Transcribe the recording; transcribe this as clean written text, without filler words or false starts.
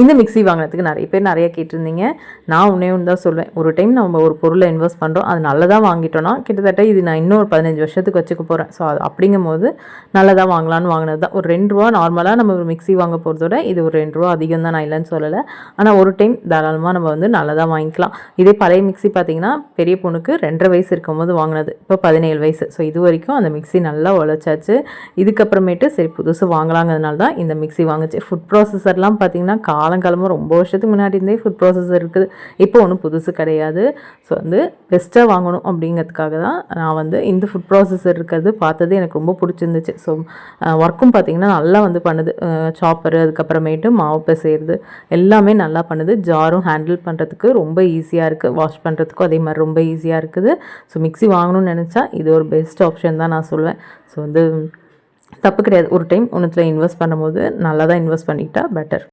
இந்த மிக்ஸி வாங்கினதுக்கு நிறைய பேர் நிறைய கேட்டிருந்தீங்க. நான் ஒன்றே ஒன்று தான் சொல்வேன், ஒரு டைம் நம்ம ஒரு பொருளை இன்வெஸ்ட் பண்ணுறோம், அது நல்லதாக வாங்கிட்டோன்னா கிட்டத்தட்ட இது நான் இன்னும் ஒரு 15 வருஷத்துக்கு வச்சுக்க போகிறேன். ஸோ அது அப்படிங்கும்போது நல்லதாக வாங்கலான்னு வாங்கினது தான். ஒரு ₹2 நார்மலாக நம்ம ஒரு மிக்ஸி வாங்க போகிறதோட இது ஒரு ₹2 அதிகம் தான், நான் இல்லைன்னு சொல்லலை. ஆனால் ஒரு டைம் தாராளமாக நம்ம வந்து நல்லதாக வாங்கிக்கலாம். இதே பழைய மிக்ஸி பார்த்திங்கன்னா பெரிய பொண்ணுக்கு 2.5 வயசு இருக்கும்போது வாங்கினது, இப்போ 17 வயசு. ஸோ இது வரைக்கும் அந்த மிக்ஸி நல்லா உழைச்சாச்சு. இதுக்கப்புறமேட்டு சரி புதுசு வாங்கலாங்கிறதுனால தான் இந்த மிக்ஸி வாங்குச்சு. ஃபுட் ப்ராசஸர்லாம் பார்த்திங்கன்னா காலங்காலமாக ரொம்ப வருஷத்துக்கு முன்னாடி இருந்தே ஃபுட் ப்ராசஸர் இருக்குது. இப்போ ஒன்றும் புதுசு கிடையாது. ஸோ வந்து பெஸ்ட்டாக வாங்கணும் அப்படிங்கிறதுக்காக தான் நான் வந்து இந்த ஃபுட் ப்ராசஸர் இருக்கிறது பார்த்தது எனக்கு ரொம்ப பிடிச்சிருந்துச்சு. ஸோ ஒர்க்கும் பார்த்திங்கன்னா நல்லா வந்து பண்ணுது. சாப்பரு, அதுக்கப்புறமேட்டு மாவு பிசைறது எல்லாமே நல்லா பண்ணுது. ஜாரும் ஹேண்டில் பண்ணுறதுக்கு ரொம்ப ஈஸியாக இருக்குது. வாஷ் பண்ணுறதுக்கும் அதே மாதிரி ரொம்ப ஈஸியாக இருக்குது. ஸோ மிக்ஸி வாங்கணும்னு நினச்சா இது ஒரு பெஸ்ட் ஆப்ஷன் தான் நான் சொல்லுவேன். ஸோ வந்து தப்பு கிடையாது. ஒரு டைம் ஒன்றுத்தில் இன்வெஸ்ட் பண்ணும்போது நல்லா தான் இன்வெஸ்ட் பண்ணிக்கிட்டால் பெட்டர்.